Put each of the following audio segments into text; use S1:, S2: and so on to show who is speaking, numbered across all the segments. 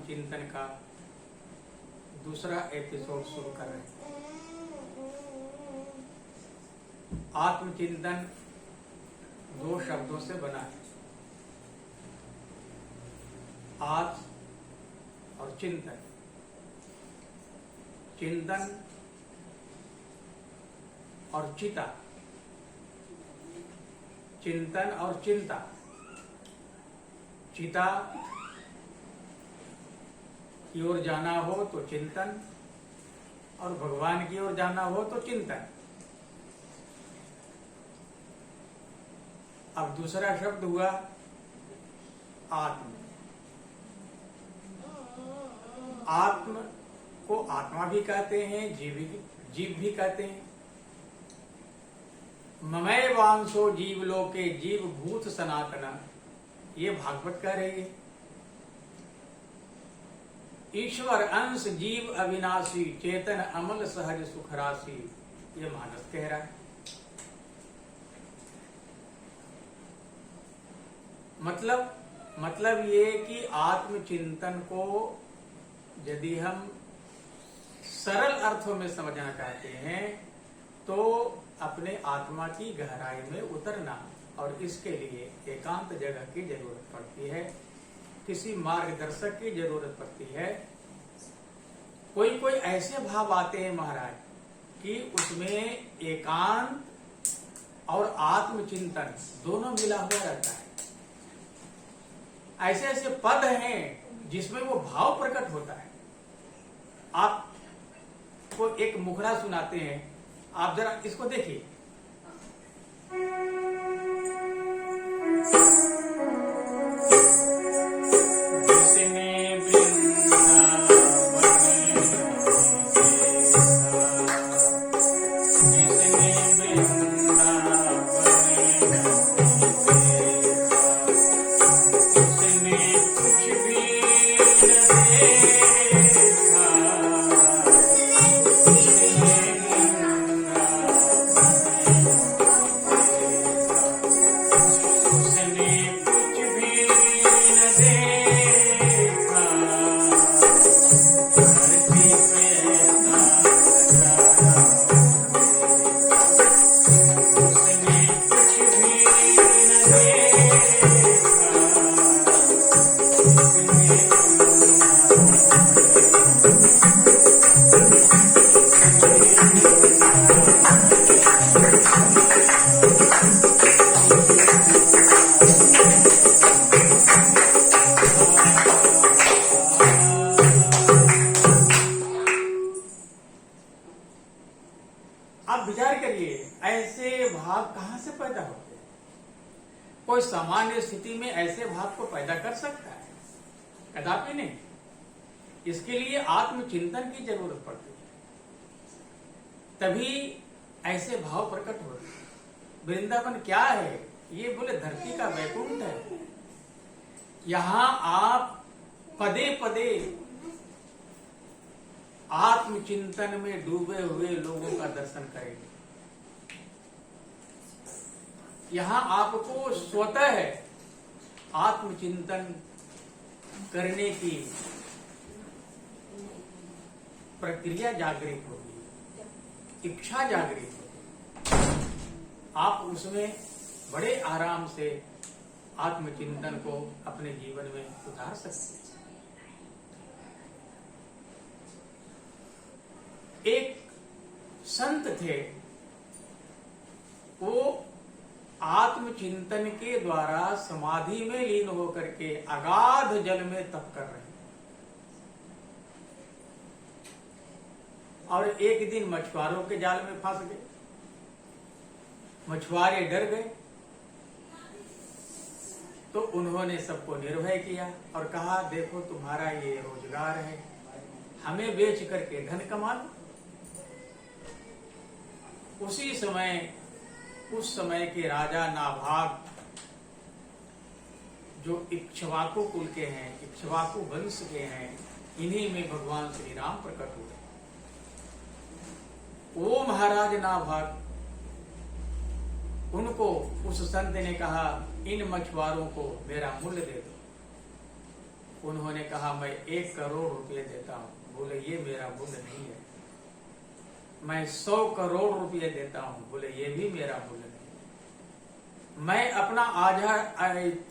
S1: आत्मचिंतन का दूसरा एपिसोड शुरू कर रहे हैं। आत्मचिंतन दो शब्दों से बना है, आत्म और चिंतन। चिंतन और चिता, चिंतन और चिंता। चिता की ओर जाना हो तो चिंतन, और भगवान की ओर जाना हो तो चिंतन। अब दूसरा शब्द हुआ आत्म। आत्म को आत्मा भी कहते हैं, जीव भी कहते हैं। ममय वांशो जीव लोके जीव भूत सनातना, ये भागवत कह रही है। ईश्वर अंश जीव अविनाशी चेतन अमल सहज सुख राशि, ये मानस कह रहा है। मतलब ये कि आत्मचिंतन को यदि हम सरल अर्थों में समझना चाहते हैं तो अपने आत्मा की गहराई में उतरना, और इसके लिए एकांत जगह की जरूरत पड़ती है, किसी मार्गदर्शक की जरूरत पड़ती है। कोई ऐसे भाव आते हैं महाराज कि उसमें एकांत और आत्मचिंतन दोनों मिला हुआ रहता है। ऐसे ऐसे पद हैं जिसमें वो भाव प्रकट होता है। आपको एक मुखड़ा सुनाते हैं, आप जरा इसको देखिए। आप विचार करिए, ऐसे भाव कहां से पैदा होते हैं? कोई सामान्य स्थिति में ऐसे भाव को पैदा कर सकता है? कदापि नहीं। इसके लिए आत्मचिंतन की जरूरत पड़ती है, तभी ऐसे भाव प्रकट होते हैं। वृंदावन क्या है? ये बोले धरती का वैकुंठ है। यहां आप पदे पदे आत्मचिंतन में डूबे हुए लोगों का दर्शन करेंगे। यहां आपको स्वतः आत्मचिंतन करने की प्रक्रिया जागृत होगी, इच्छा जागृत होगी। आप उसमें बड़े आराम से आत्मचिंतन को अपने जीवन में उतार सकते हैं। एक संत थे, वो आत्मचिंतन के द्वारा समाधि में लीन होकर के अगाध जल में तप कर रहे हैं। और एक दिन मछुआरों के जाल में फंस गए। मछुआरे डर गए तो उन्होंने सबको निर्भय किया और कहा, देखो तुम्हारा ये रोजगार है, हमें बेच करके धन कमा लो। उस समय के राजा नाभाग, जो इक्ष्वाकु कुल के हैं, इक्ष्वाकु वंश के हैं, इन्हीं में भगवान श्री राम प्रकट हुए। वो महाराज नाभाग, उनको उस संत ने कहा, इन मछुआरों को मेरा मूल्य दे दो। उन्होंने कहा मैं 1 करोड़ रुपये देता हूं। बोले ये मेरा मूल्य नहीं है। मैं 100 करोड़ रुपये देता हूं। बोले ये भी मेरा मूल्य नहीं है। मैं अपना आधा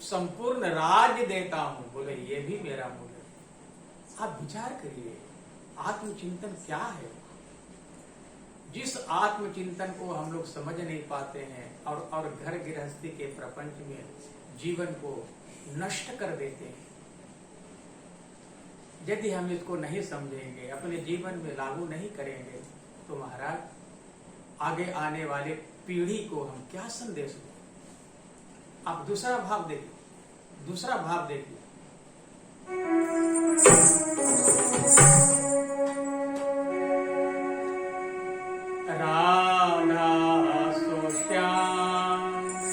S1: संपूर्ण राज्य देता हूं। बोले ये भी मेरा मूल्य नहीं। आप विचार करिए आत्मचिंतन क्या है। जिस आत्मचिंतन को हम लोग समझ नहीं पाते हैं और घर गृहस्थी के प्रपंच में जीवन को नष्ट कर देते हैं। यदि हम इसको नहीं समझेंगे, अपने जीवन में लागू नहीं करेंगे, तो महाराज आगे आने वाले पीढ़ी को हम क्या संदेश दें। आप दूसरा भाव देखिए, दूसरा भाव देखिए। राधा सो श्याम,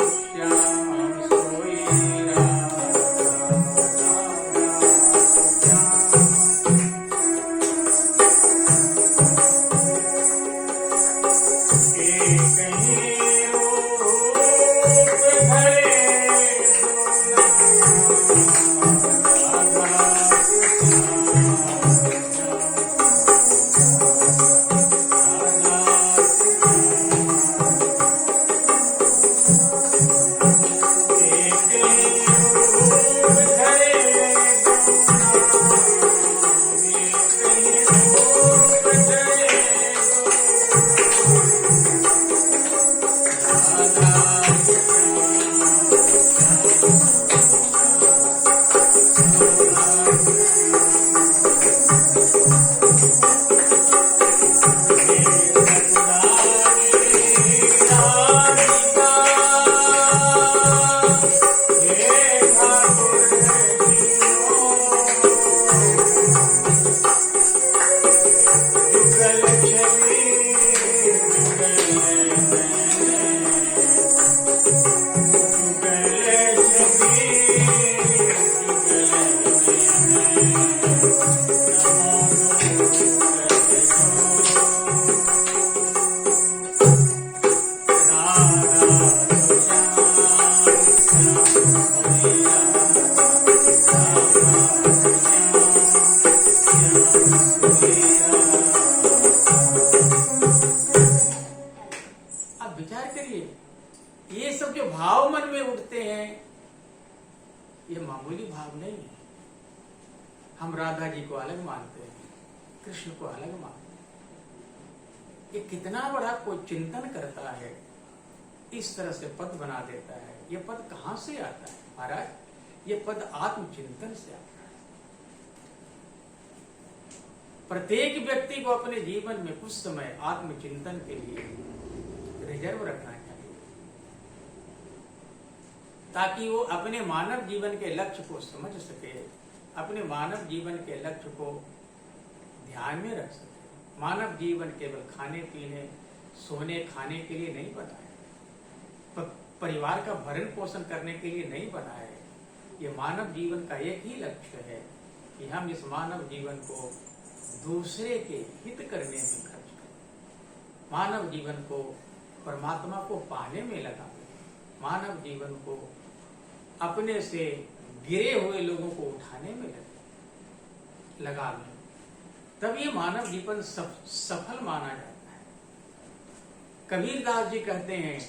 S1: श्याम सोई राधा, हम राधा जी को अलग मानते हैं, कृष्ण को अलग मानते हैं। ये कितना बड़ा कोई चिंतन करता है, इस तरह से पद बना देता है। ये पद कहां से आता है महाराज? ये पद आत्मचिंतन से आता है। प्रत्येक व्यक्ति को अपने जीवन में कुछ समय आत्मचिंतन के लिए रिजर्व रखना चाहिए, ताकि वो अपने मानव जीवन के लक्ष्य को समझ सके, अपने मानव जीवन के लक्ष्य को ध्यान में रख सके। मानव जीवन केवल खाने पीने सोने खाने के लिए नहीं बना है, परिवार का भरण पोषण करने के लिए नहीं बना है। ये मानव जीवन का एक ही लक्ष्य है कि हम इस मानव जीवन को दूसरे के हित करने में खर्च करें, मानव जीवन को परमात्मा को पाने में लगा, मानव जीवन को अपने से गिरे हुए लोगों को उठाने में लगा लें, तब ये मानव जीवन सफल माना जाता है। कबीरदास जी कहते हैं,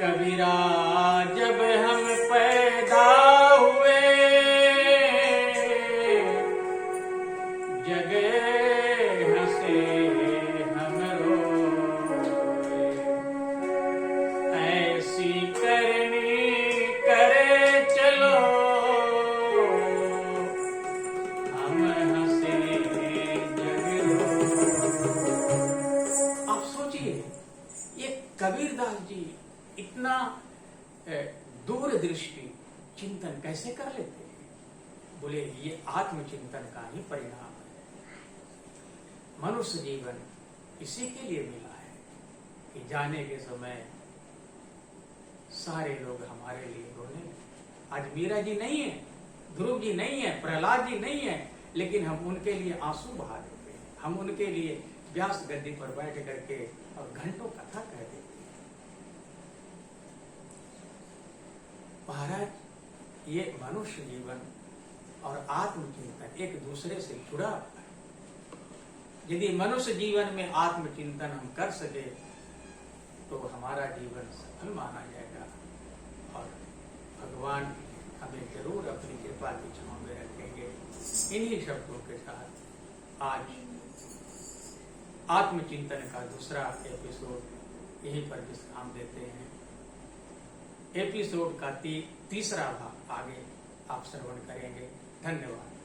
S1: कबीरा जब हम पैदा हुए जगे हंसे हम रोए, ऐसी करनी करे चलो हम हंसे जग रोए। आप सोचिए ये कबीरदास जी इतना दूरदृष्टि चिंतन कैसे कर लेते हैं? बोले ये आत्मचिंतन का ही परिणाम है। मनुष्य जीवन इसी के लिए मिला है कि जाने के समय सारे लोग हमारे लिए रोने लगे। आज मीरा जी नहीं है, ध्रुव जी नहीं है, प्रहलाद जी नहीं है, लेकिन हम उनके लिए आंसू बहा देते हैं, हम उनके लिए व्यास गद्दी पर बैठ करके और घंटों कथा कह देते हैं। महाराज ये मनुष्य जीवन और आत्मचिंतन एक दूसरे से जुड़ा हुआ है। यदि मनुष्य जीवन में आत्मचिंतन हम कर सके तो हमारा जीवन सफल माना जाएगा और भगवान हमें जरूर अपनी कृपा की छांव में रखेंगे। इन्हीं शब्दों के साथ आज आत्मचिंतन का दूसरा एपिसोड यहीं पर विश्राम देते हैं। एपिसोड का तीसरा भाग आगे आप श्रवण करेंगे। धन्यवाद।